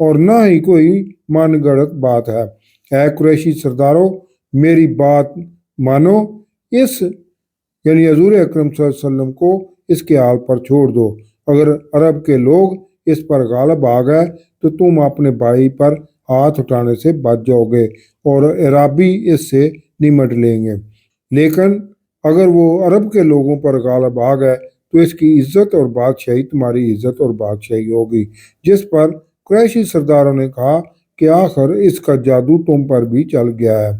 اور نہ ہی کوئی من گڑت بات ہے۔ اے قریشی سرداروں، میری بات مانو، اس یعنی حضور اکرم صلی اللہ علیہ وسلم کو اس کے حال پر چھوڑ دو۔ اگر عرب کے لوگ اس پر غالب آ گئے تو تم اپنے بھائی پر ہاتھ اٹھانے سے بچ جاؤ گے اور عرابی اس سے نمٹ لیں گے، لیکن اگر وہ عرب کے لوگوں پر غالب آ گئے تو اس کی عزت اور بادشاہی تمہاری عزت اور بادشاہی ہوگی۔ جس پر قریشی سرداروں نے کہا کہ آخر اس کا جادو تم پر بھی چل گیا ہے۔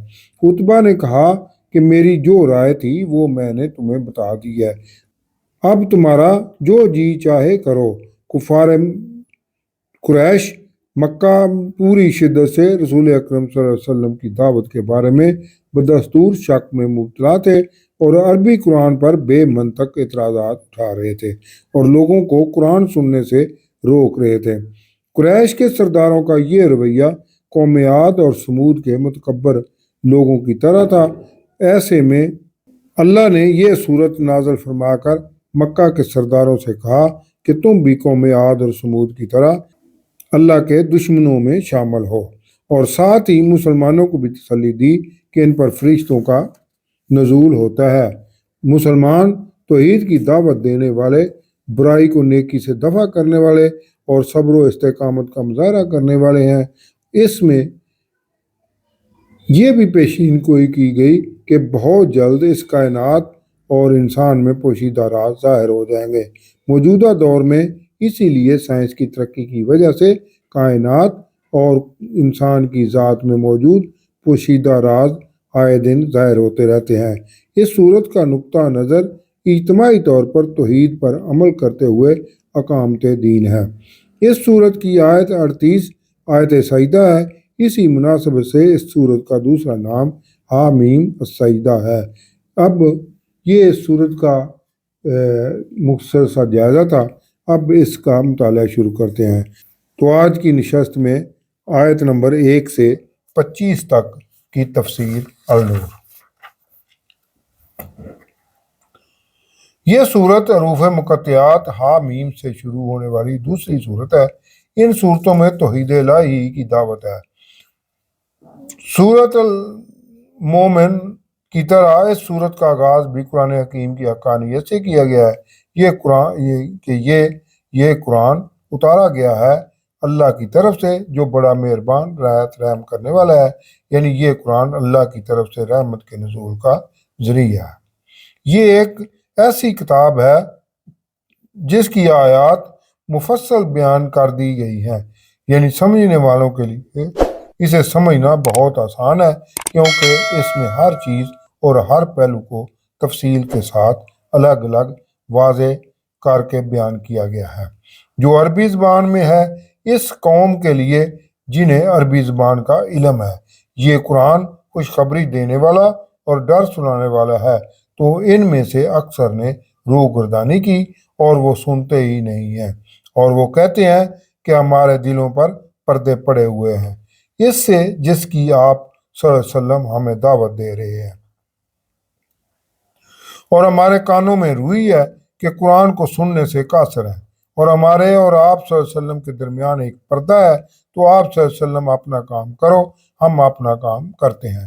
عتبہ نے کہا کہ میری جو رائے تھی وہ میں نے تمہیں بتا دی ہے، اب تمہارا جو جی چاہے کرو۔ کفار قریش مکہ پوری شدت سے رسول اکرم صلی اللہ علیہ وسلم کی دعوت کے بارے میں بدستور شک میں مبتلا تھے اور عربی قرآن پر بے منطق اعتراضات اٹھا رہے تھے اور لوگوں کو قرآن سننے سے روک رہے تھے۔ قریش کے سرداروں کا یہ رویہ قوم عاد اور سمود کے متکبر لوگوں کی طرح تھا۔ ایسے میں اللہ نے یہ صورت نازل فرما کر مکہ کے سرداروں سے کہا کہ تم بھی قوم عاد اور سمود کی طرح اللہ کے دشمنوں میں شامل ہو، اور ساتھ ہی مسلمانوں کو بھی تسلی دی کہ ان پر فرشتوں کا نزول ہوتا ہے۔ مسلمان توحید کی دعوت دینے والے، برائی کو نیکی سے دفع کرنے والے اور صبر و استقامت کا مظاہرہ کرنے والے ہیں۔ اس میں یہ بھی پیشین گوئی کی گئی کہ بہت جلد اس کائنات اور انسان میں پوشیدہ راز ظاہر ہو جائیں گے۔ موجودہ دور میں اسی لیے سائنس کی ترقی کی وجہ سے کائنات اور انسان کی ذات میں موجود پوشیدہ راز آئے دن ظاہر ہوتے رہتے ہیں۔ اس صورت کا نقطہ نظر اجتماعی طور پر توحید پر عمل کرتے ہوئے اقامت دین ہے۔ اس صورت کی آیت 38 آیت سجدہ ہے۔ اسی مناسبت سے اس صورت کا دوسرا نام حامیم السجدہ ہے۔ اب یہ اس صورت کا مختصر سا جائزہ تھا، اب اس کا مطالعہ شروع کرتے ہیں۔ تو آج کی نشست میں آیت نمبر 1 سے 25 تک کی تفسیر النور۔ یہ صورت حروف مقطعات ہا میم سے شروع ہونے والی دوسری صورت ہے۔ ان صورتوں میں توحید الہی کی دعوت ہے۔ سورۃ المومن کی طرح اس صورت کا آغاز بھی قرآن حکیم کی حقانیت سے کیا گیا ہے۔ یہ قرآن اتارا گیا ہے اللہ کی طرف سے جو بڑا مہربان رحمت رحم کرنے والا ہے، یعنی یہ قرآن اللہ کی طرف سے رحمت کے نزول کا ذریعہ ہے۔ یہ ایک ایسی کتاب ہے جس کی آیات مفصل بیان کر دی گئی ہیں، یعنی سمجھنے والوں کے لیے اسے سمجھنا بہت آسان ہے، کیونکہ اس میں ہر چیز اور ہر پہلو کو تفصیل کے ساتھ الگ الگ واضح کر کے بیان کیا گیا ہے۔ جو عربی زبان میں ہے، اس قوم کے لیے جنہیں عربی زبان کا علم ہے، یہ قرآن خوشخبری دینے والا اور ڈر سنانے والا ہے، تو ان میں سے اکثر نے روگردانی کی اور وہ سنتے ہی نہیں ہیں، اور وہ کہتے ہیں کہ ہمارے دلوں پر پردے پڑے ہوئے ہیں اس سے جس کی آپ صلی اللہ علیہ وسلم ہمیں دعوت دے رہے ہیں، اور ہمارے کانوں میں روئی ہے کہ قرآن کو سننے سے قاصر ہیں، اور ہمارے اور آپ صلی اللہ علیہ وسلم کے درمیان ایک پردہ ہے، تو آپ صلی اللہ علیہ وسلم اپنا کام کرو، ہم اپنا کام کرتے ہیں۔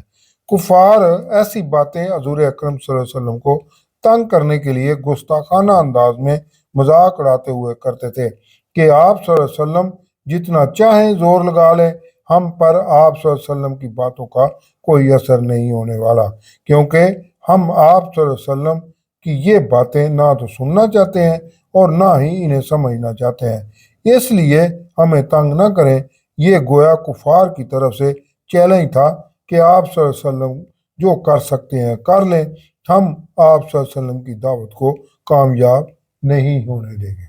کفار ایسی باتیں حضور اکرم صلی اللہ علیہ وسلم کو تنگ کرنے کے لیے گستاخانہ انداز میں مذاق اڑاتے ہوئے کرتے تھے کہ آپ صلی اللہ علیہ وسلم جتنا چاہیں زور لگا لیں، ہم پر آپ صلی اللہ علیہ وسلم کی باتوں کا کوئی اثر نہیں ہونے والا، کیونکہ ہم آپ صلی اللہ علیہ وسلم کی یہ باتیں نہ تو سننا چاہتے ہیں اور نہ ہی انہیں سمجھنا چاہتے ہیں، اس لیے ہمیں تنگ نہ کریں۔ یہ گویا کفار کی طرف سے چیلنج تھا کہ آپ صلی اللہ علیہ وسلم جو کر سکتے ہیں کر لیں، ہم آپ صلی اللہ علیہ وسلم کی دعوت کو کامیاب نہیں ہونے دیں گے۔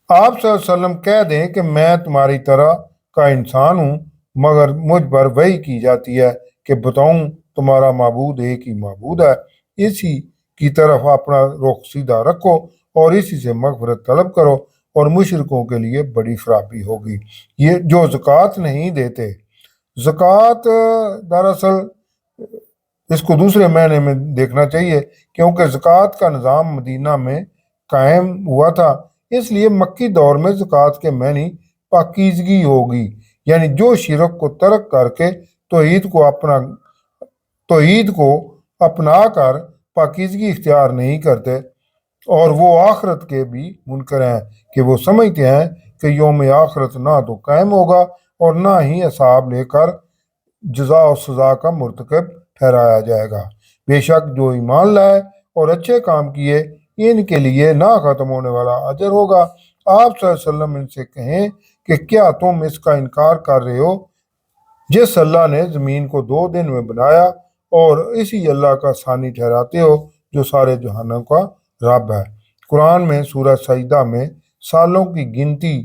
آپ صلی اللہ علیہ وسلم کہہ دیں کہ میں تمہاری طرح کا انسان ہوں، مگر مجھ پر وحی کی جاتی ہے کہ بتاؤں تمہارا معبود ایک ہی معبود ہے، اسی کی طرف اپنا رخ سیدھا رکھو اور اسی سے مغفرت طلب کرو، اور مشرکوں کے لیے بڑی خرابی ہوگی یہ جو زکوٰۃ نہیں دیتے۔ زکوٰۃ دراصل اس کو دوسرے معنی میں دیکھنا چاہیے، کیونکہ زکوٰۃ کا نظام مدینہ میں قائم ہوا تھا، اس لیے مکی دور میں زکوٰۃ کے معنی پاکیزگی ہوگی، یعنی جو شرک کو ترک کر کے توحید کو اپنا کر پاکیزگی اختیار نہیں کرتے، اور وہ آخرت کے بھی منکر ہیں کہ وہ سمجھتے ہیں کہ یوم آخرت نہ تو قائم ہوگا اور نہ ہی حساب لے کر جزا و سزا کا مرتکب ٹھہرایا جائے گا۔ بے شک جو ایمان لائے اور اچھے کام کیے ان کے لیے نہ ختم ہونے والا اجر ہوگا۔ آپ صلی اللہ علیہ وسلم ان سے کہیں کہ کیا تم اس کا انکار کر رہے ہو جس اللہ نے زمین کو 2 دن میں بنایا، اور اسی اللہ کا ثانی ٹھہراتے ہو جو سارے جہانوں کا رب ہے۔ قرآن میں سورہ سجدہ میں سالوں کی گنتی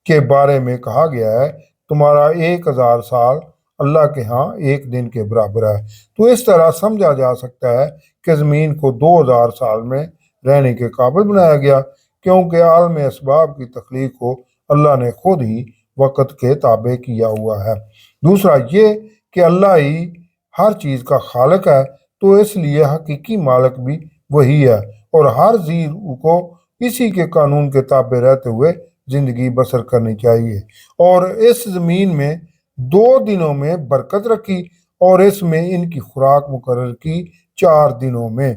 کے بارے میں کہا گیا ہے، تمہارا 1000 سال اللہ کے ہاں 1 دن کے برابر ہے۔ تو اس طرح سمجھا جا سکتا ہے کہ زمین کو 2000 سال میں رہنے کے قابل بنایا گیا، کیونکہ عالم اسباب کی تخلیق کو اللہ نے خود ہی وقت کے تابع کیا ہوا ہے۔ دوسرا یہ کہ اللہ ہی ہر چیز کا خالق ہے، تو اس لیے حقیقی مالک بھی وہی ہے، اور ہر زیرو کو اسی کے قانون کے تابع رہتے ہوئے زندگی بسر کرنی چاہیے، اور اس زمین میں 2 دنوں میں برکت رکھی اور اس میں ان کی خوراک مقرر کی 4 دنوں میں،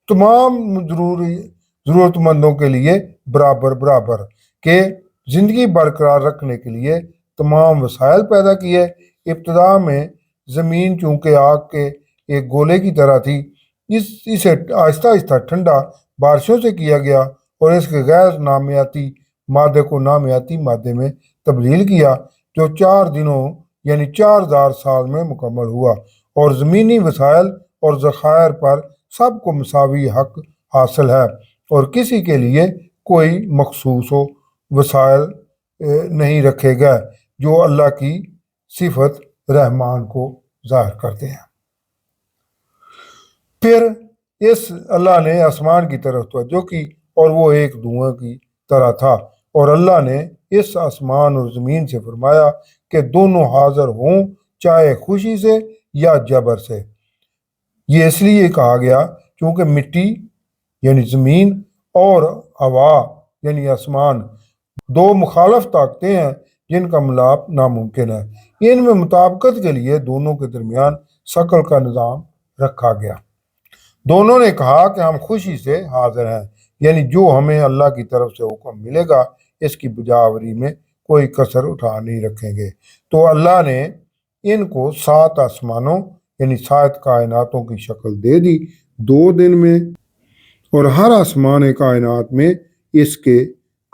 تمام ضرورت مندوں کے لیے برابر برابر کہ زندگی برقرار رکھنے کے لیے تمام وسائل پیدا کیے۔ ابتدا میں زمین چونکہ آگ کے ایک گولے کی طرح تھی، اسے آہستہ آہستہ ٹھنڈا بارشوں سے کیا گیا اور اس کے غیر نامیاتی مادے کو نامیاتی مادے میں تبدیل کیا، جو 4 دنوں یعنی 4000 سال میں مکمل ہوا، اور زمینی وسائل اور ذخائر پر سب کو مساوی حق حاصل ہے، اور کسی کے لیے کوئی مخصوص وسائل نہیں رکھے گئے جو اللہ کی صفت رحمان کو ظاہر کرتے ہیں۔ پھر اس اللہ نے آسمان کی طرف توجہ کی اور وہ ایک دھواں کی طرح تھا، اور اللہ نے اس آسمان اور زمین سے فرمایا کہ دونوں حاضر ہوں، چاہے خوشی سے یا جبر سے۔ یہ اس لیے کہا گیا کیونکہ مٹی یعنی زمین اور ہوا یعنی آسمان 2 مخالف طاقتیں ہیں جن کا ملاپ ناممکن ہے۔ ان میں مطابقت کے لیے دونوں کے درمیان ثقل کا نظام رکھا گیا۔ دونوں نے کہا کہ ہم خوشی سے حاضر ہیں، یعنی جو ہمیں اللہ کی طرف سے حکم ملے گا اس کی بجاوری میں کوئی کسر اٹھا نہیں رکھیں گے۔ تو اللہ نے ان کو 7 آسمانوں یعنی 7 کائناتوں کی شکل دے دی 2 دن میں، اور ہر آسمان کائنات میں اس کے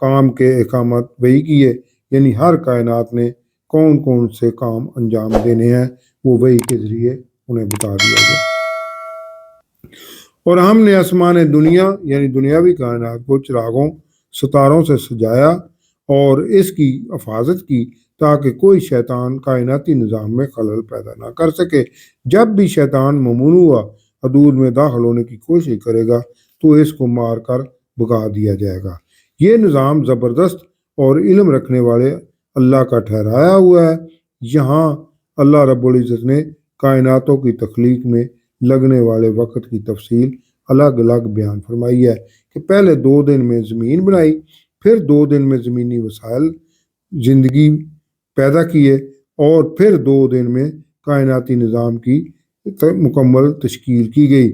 کام کے احکامات وہی کیے، یعنی ہر کائنات نے کون کون سے کام انجام دینے ہیں وہ وہی کے ذریعے انہیں بتا دیا گیا۔ اور ہم نے آسمان دنیا یعنی دنیاوی کائنات کو چراغوں ستاروں سے سجایا اور اس کی حفاظت کی تاکہ کوئی شیطان کائناتی نظام میں خلل پیدا نہ کر سکے۔ جب بھی شیطان ممنوع حدود میں داخل ہونے کی کوشش کرے گا تو اس کو مار کر بھگا دیا جائے گا۔ یہ نظام زبردست اور علم رکھنے والے اللہ کا ٹھہرایا ہوا ہے۔ یہاں اللہ رب العزت نے کائناتوں کی تخلیق میں لگنے والے وقت کی تفصیل الگ الگ بیان فرمائی ہے کہ پہلے 2 دن میں زمین بنائی، پھر 2 دن میں زمینی وسائل زندگی پیدا کیے، اور پھر 2 دن میں کائناتی نظام کی مکمل تشکیل کی گئی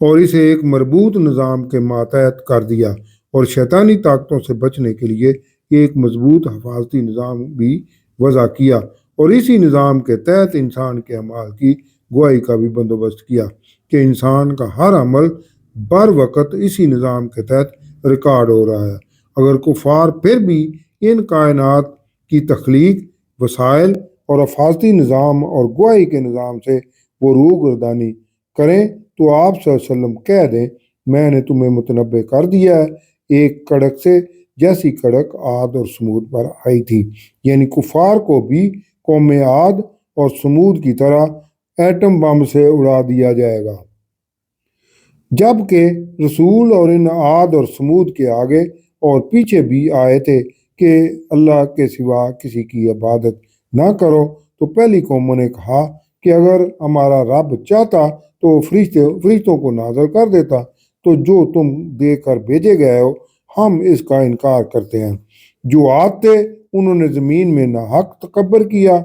اور اسے ایک مربوط نظام کے ماتحت کر دیا، اور شیطانی طاقتوں سے بچنے کے لیے ایک مضبوط حفاظتی نظام بھی وضع کیا، اور اسی نظام کے تحت انسان کے اعمال کی گواہی کا بھی بندوبست کیا کہ انسان کا ہر عمل بر وقت اسی نظام کے تحت ریکارڈ ہو رہا ہے۔ اگر کفار پھر بھی ان کائنات کی تخلیق، وسائل اور حفاظتی نظام اور گواہی کے نظام سے وہ روگردانی کریں تو آپ صلی اللہ علیہ وسلم کہہ دیں میں نے تمہیں متنبع کر دیا ہے ایک کڑک سے جیسی کڑک عاد اور سمود پر آئی تھی، یعنی کفار کو بھی قوم عاد اور سمود کی طرح ایٹم بم سے اڑا دیا جائے گا، جبکہ رسول اور ان عاد اور سمود کے آگے اور پیچھے بھی آئے تھے کہ اللہ کے سوا کسی کی عبادت نہ کرو، تو پہلی قوموں نے کہا کہ اگر ہمارا رب چاہتا تو فرشتوں کو نازل کر دیتا، تو جو تم دے کر بھیجے گئے ہو ہم اس کا انکار کرتے ہیں۔ جو عاد تھے انہوں نے زمین میں ناحق تکبر کیا،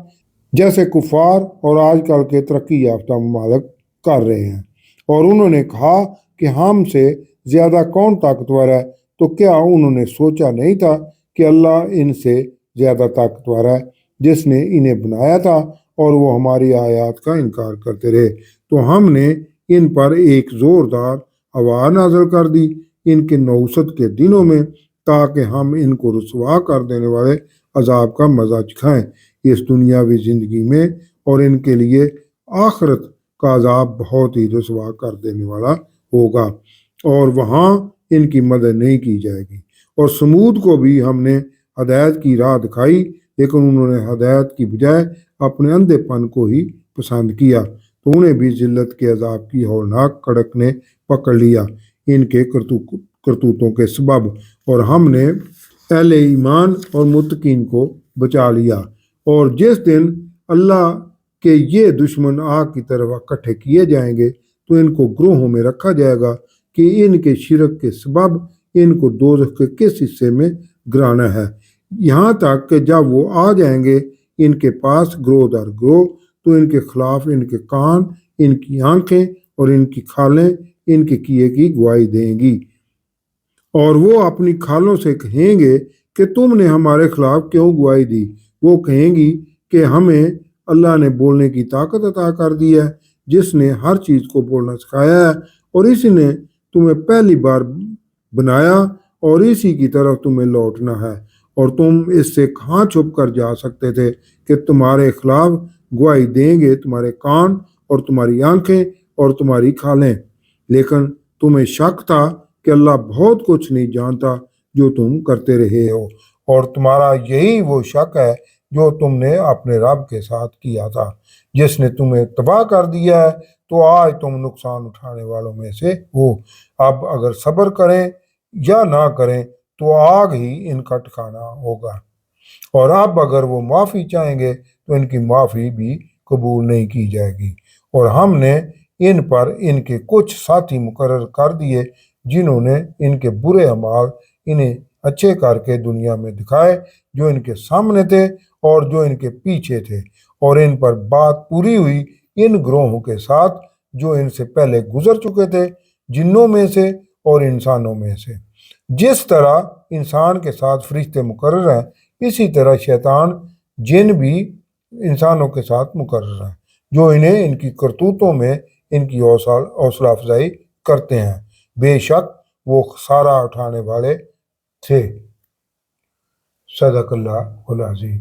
جیسے کفار اور آج کل کے ترقی یافتہ ممالک کر رہے ہیں، اور انہوں نے کہا کہ ہم سے زیادہ کون طاقتور ہے؟ تو کیا انہوں نے سوچا نہیں تھا کہ اللہ ان سے زیادہ طاقتور ہے، جس نے انہیں بنایا تھا اور وہ ہماری آیات کا انکار کرتے رہے؟ تو ہم نے ان پر ایک زوردار ہوا نازل کر دی ان کے نوست کے دنوں میں، تاکہ ہم ان کو رسوا کر دینے والے عذاب کا مزہ چکھائیں اس دنیاوی زندگی میں، اور ان کے لیے آخرت کا عذاب بہت ہی رسوا کر دینے والا ہوگا، اور وہاں ان کی مدد نہیں کی جائے گی۔ اور سمود کو بھی ہم نے ہدایت کی راہ دکھائی، لیکن انہوں نے ہدایت کی بجائے اپنے اندھے پن کو ہی پسند کیا، تو انہیں بھی ذلت کے عذاب کی ہولناک کڑک نے پکڑ لیا ان کے کرتوتوں کے سبب، اور ہم نے اہل ایمان اور متقین کو بچا لیا۔ اور جس دن اللہ کے یہ دشمن آگ کی طرف اکٹھے کیے جائیں گے تو ان کو گروہوں میں رکھا جائے گا کہ ان کے شرک کے سبب ان کو دوزخ کے کس حصے میں گرانا ہے، یہاں تک کہ جب وہ آ جائیں گے ان کے پاس گروہ در گروہ، تو ان کے خلاف ان کے کان، ان کی آنکھیں اور ان کی کھالیں ان کے کیے کی گواہی دیں گی، اور وہ اپنی کھالوں سے کہیں گے کہ تم نے ہمارے خلاف کیوں گواہی دی؟ وہ کہیں گی کہ ہمیں اللہ نے بولنے کی طاقت عطا کر دی ہے، جس نے ہر چیز کو بولنا سکھایا ہے، اور اسی نے تمہیں پہلی بار بنایا اور اسی کی طرف تمہیں لوٹنا ہے، اور تم اس سے کہاں چھپ کر جا سکتے تھے کہ تمہارے خلاف گواہی دیں گے تمہارے کان اور تمہاری آنکھیں اور تمہاری کھالیں، لیکن تمہیں شک تھا کہ اللہ بہت کچھ نہیں جانتا جو تم کرتے رہے ہو، اور تمہارا یہی وہ شک ہے جو تم نے اپنے رب کے ساتھ کیا تھا، جس نے تمہیں تباہ کر دیا ہے، تو آج تم نقصان اٹھانے والوں میں سے ہو۔ اب اگر صبر کریں یا نہ کریں تو آگ ہی ان کا ٹھکانہ ہوگا، اور اب اگر وہ معافی چاہیں گے تو ان کی معافی بھی قبول نہیں کی جائے گی۔ اور ہم نے ان پر ان کے کچھ ساتھی مقرر کر دیے جنہوں نے ان کے برے اعمال انہیں اچھے کر کے دنیا میں دکھائے، جو ان کے سامنے تھے اور جو ان کے پیچھے تھے، اور ان پر بات پوری ہوئی ان گروہوں کے ساتھ جو ان سے پہلے گزر چکے تھے، جنوں میں سے اور انسانوں میں سے۔ جس طرح انسان کے ساتھ فرشتے مقرر ہیں، اسی طرح شیطان جن بھی انسانوں کے ساتھ مقرر ہیں، جو انہیں ان کی کرتوتوں میں ان کی حوصلہ افزائی کرتے ہیں۔ بے شک وہ خسارہ اٹھانے والے تھے۔ صدق اللہ العظیم۔